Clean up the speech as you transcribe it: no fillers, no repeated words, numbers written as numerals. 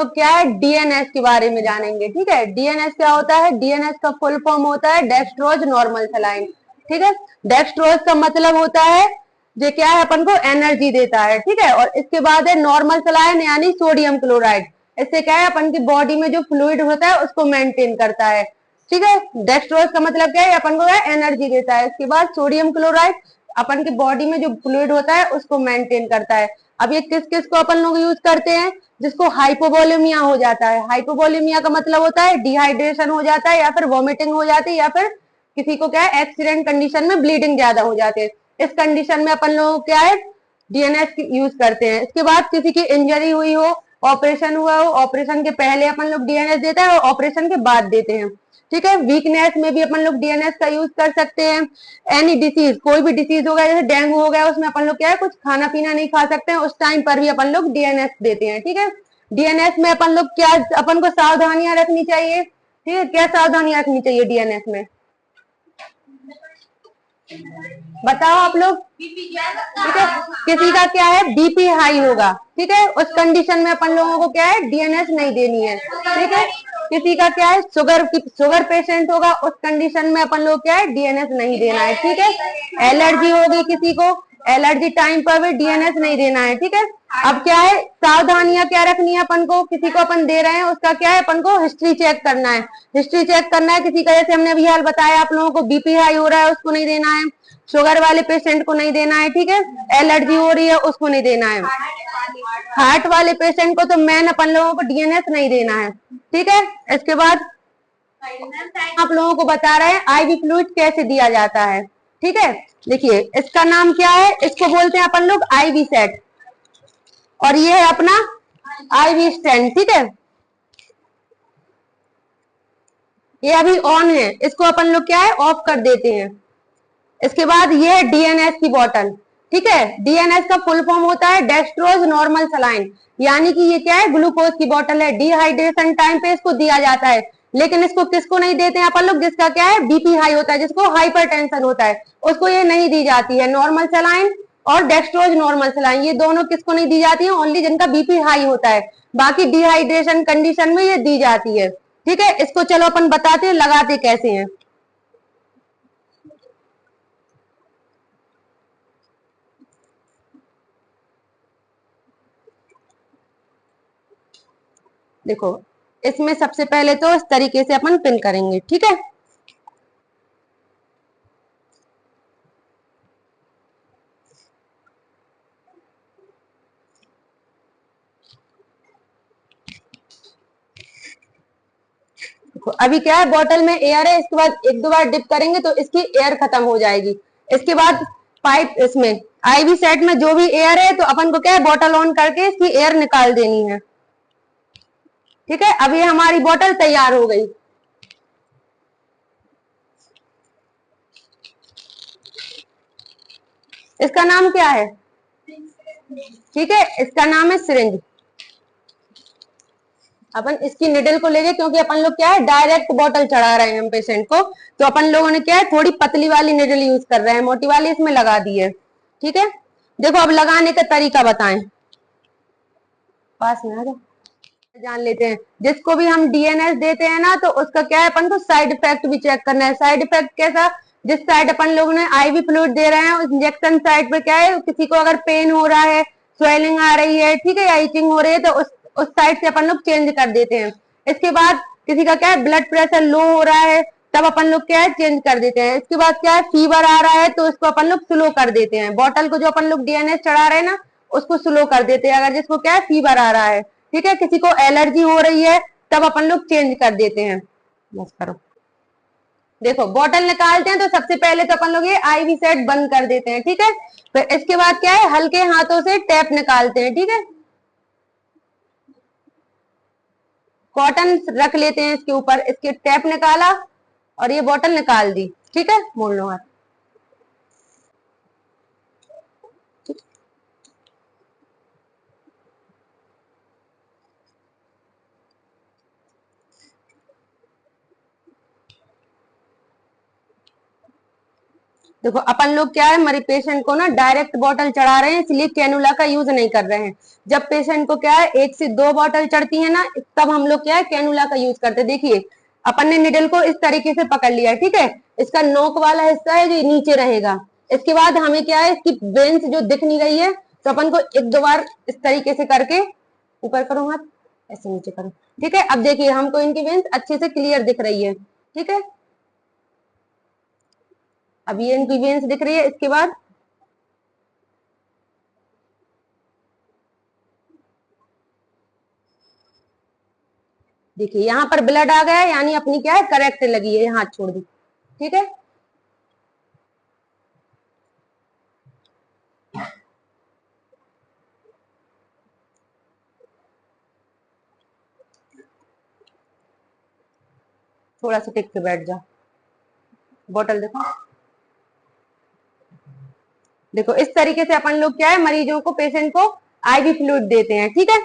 तो क्या है, डीएनएस के बारे में जानेंगे। ठीक है, डीएनएस क्या होता है? डीएनएस का फुल फॉर्म होता है डेक्स्ट्रोज नॉर्मल सलाइन। ठीक है, डेक्स्ट्रोज का मतलब होता है जो क्या है, अपन को एनर्जी देता है। ठीक है, और इसके बाद है नॉर्मल सलाइन यानी सोडियम क्लोराइड। इससे क्या है, अपन की बॉडी में जो फ्लूइड होता है उसको मेंटेन करता है। ठीक है, डेक्स्ट्रोज का मतलब क्या है, अपन को एनर्जी देता है। इसके बाद सोडियम क्लोराइड अपन की बॉडी में जो फ्लूइड होता है उसको मेंटेन करता है। अब ये किस किस को अपन लोग यूज करते हैं? जिसको हाइपोवोलेमिया हो जाता है। हाइपोवोलेमिया का मतलब होता है डिहाइड्रेशन हो जाता है, या फिर वॉमिटिंग हो जाती है, या फिर किसी को क्या है, एक्सीडेंट कंडीशन में ब्लीडिंग ज्यादा हो जाती है। इस कंडीशन में अपन लोग क्या है, डीएनएस यूज करते हैं। इसके बाद किसी की इंजरी हुई हो, ऑपरेशन हुआ हो, ऑपरेशन के पहले अपन लोग डीएनएस देते हैं और ऑपरेशन के बाद देते हैं। ठीक है, वीकनेस में भी अपन लोग डीएनएस का यूज कर सकते हैं। एनी डिसीज, कोई भी डिसीज हो गया, जैसे डेंगू हो गया, उसमें अपन लोग क्या है, कुछ खाना पीना नहीं खा सकते हैं, उस टाइम पर भी अपन लोग डीएनएस देते हैं। ठीक है, डीएनएस में अपन लोग क्या, अपन को सावधानियां रखनी चाहिए। ठीक है, क्या सावधानियां रखनी चाहिए डीएनएस में, बताओ आप लोग। ठीक है, किसी का क्या है, बीपी हाई होगा, ठीक है, उस कंडीशन में अपन लोगों को क्या है, डीएनएस नहीं देनी है। ठीक है, किसी का क्या है, शुगर पेशेंट होगा, उस कंडीशन में अपन लोग क्या है, डीएनएस नहीं देना है। ठीक है, एलर्जी होगी किसी को, एलर्जी टाइम पर भी डीएनएस नहीं देना है। ठीक है, अब क्या है, सावधानियां क्या रखनी है अपन को, किसी को अपन दे रहे हैं उसका क्या है, अपन को हिस्ट्री चेक करना है। हिस्ट्री चेक करना है किसी का, जैसे हमने अभी हाल बताया आप लोगों को, बीपी हाई हो रहा है उसको नहीं देना है, शुगर वाले पेशेंट को नहीं देना है। ठीक है, एलर्जी हो रही है उसको नहीं देना है, हार्ट वाले पेशेंट को तो मेन अपन लोगों को डीएनएस नहीं देना है। ठीक है, इसके बाद आप लोगों को बता रहे हैं आईवी फ्लूइड कैसे दिया जाता है। ठीक है, देखिए इसका नाम क्या है, इसको बोलते हैं अपन लोग आईवी सेट, और ये है अपना आईवी स्टैंड। ठीक है, ये अभी ऑन है, इसको अपन लोग क्या है, ऑफ कर देते हैं। इसके बाद ये है डीएनएस की बॉटल। ठीक है, डीएनएस का फुल फॉर्म होता है डेक्स्ट्रोज नॉर्मल सलाइन, यानी कि ये क्या है, ग्लूकोज की बॉटल है। डिहाइड्रेशन टाइम पे इसको दिया जाता है, लेकिन इसको किसको नहीं देते हैं अपन लोग, जिसका क्या है, बीपी हाई होता है, जिसको हाइपरटेंशन होता है, उसको ये नहीं दी जाती है। नॉर्मल सलाइन और डेक्स्ट्रोज नॉर्मल सलाइन, ये दोनों किसको नहीं दी जाती है, ओनली जिनका बीपी हाई होता है। बाकी डिहाइड्रेशन कंडीशन में ये दी जाती है। ठीक है, इसको चलो अपन बताते हैं लगाते कैसे हैं। देखो, इसमें सबसे पहले तो इस तरीके से अपन पिन करेंगे। ठीक है, देखो अभी क्या है, बॉटल में एयर है, इसके बाद एक दो बार डिप करेंगे तो इसकी एयर खत्म हो जाएगी। इसके बाद पाइप, इसमें आईवी सेट में जो भी एयर है, तो अपन को क्या है, बॉटल ऑन करके इसकी एयर निकाल देनी है। ठीक है, अब ये हमारी बॉटल तैयार हो गई। इसका नाम क्या है? ठीक है, इसका नाम है सिरिंज। अपन इसकी निडल को लेंगे, क्योंकि अपन लोग क्या है, डायरेक्ट बॉटल चढ़ा रहे हैं हम पेशेंट को, तो अपन लोगों ने क्या है, थोड़ी पतली वाली निडल यूज कर रहे हैं, मोटी वाली इसमें लगा दी है। ठीक है, देखो अब लगाने का तरीका बताएं, पास में आ जाओ, जान लेते हैं। जिसको भी हम डीएनएस देते हैं ना, तो उसका क्या है, अपन को साइड इफेक्ट भी चेक करना है। साइड इफेक्ट कैसा, जिस साइड अपन लोगों ने आईवी फ्लूइड दे रहे हैं, उस इंजेक्शन साइड पे क्या है, किसी को अगर पेन हो रहा है, स्वेलिंग आ रही है, ठीक है, या इचिंग हो रही है, तो उस साइड से अपन लोग चेंज कर देते हैं। इसके बाद किसी का क्या है, ब्लड प्रेशर लो हो रहा है, तब अपन लोग क्या है, चेंज कर देते हैं। इसके बाद क्या है, फीवर आ रहा है, तो इसको अपन लोग स्लो कर देते हैं। बॉटल को जो अपन लोग डीएनएस चढ़ा रहे हैं ना, उसको स्लो कर देते हैं, अगर जिसको क्या है, फीवर आ रहा है। ठीक है, किसी को एलर्जी हो रही है, तब अपन लोग चेंज कर देते हैं। बस करो, देखो बॉटल निकालते हैं तो सबसे पहले तो अपन लोग ये आईवी सेट बंद कर देते हैं। ठीक है, फिर इसके बाद क्या है, हल्के हाथों से टैप निकालते हैं। ठीक है, कॉटन रख लेते हैं इसके ऊपर, इसके टैप निकाला और ये बॉटल निकाल दी। ठीक है, मोड़ लो हाथ। देखो अपन लोग क्या है, हमारे पेशेंट को ना डायरेक्ट बॉटल चढ़ा रहे हैं, इसलिए कैनुला का यूज नहीं कर रहे हैं। जब पेशेंट को क्या है 1 से 2 बॉटल चढ़ती है ना, तब हम लोग क्या है कैनुला का यूज करते हैं। देखिए अपन ने निडल को इस तरीके से पकड़ लिया, ठीक है, इसका नोक वाला हिस्सा है जो नीचे रहेगा। इसके बाद हमें क्या है, इसकी वेन्स जो दिख नहीं रही है, तो अपन को 1-2 बार इस तरीके से करके, ऊपर करो हाथ, ऐसे नीचे करो, ठीक है। अब देखिए हमको इनकी वेन्स अच्छे से क्लियर दिख रही है, ठीक है। अब ये इनकी वेन्स दिख रही है। इसके बाद देखिए यहाँ पर ब्लड आ गया है, यानी अपनी क्या है करेक्ट लगी है, हाथ छोड़ दी, ठीक है। थोड़ा सा टिक के बैठ जा, बॉटल देखो। देखो इस तरीके से अपन लोग क्या है मरीजों को, पेशेंट को आईवी फ्लूइड देते हैं, ठीक है।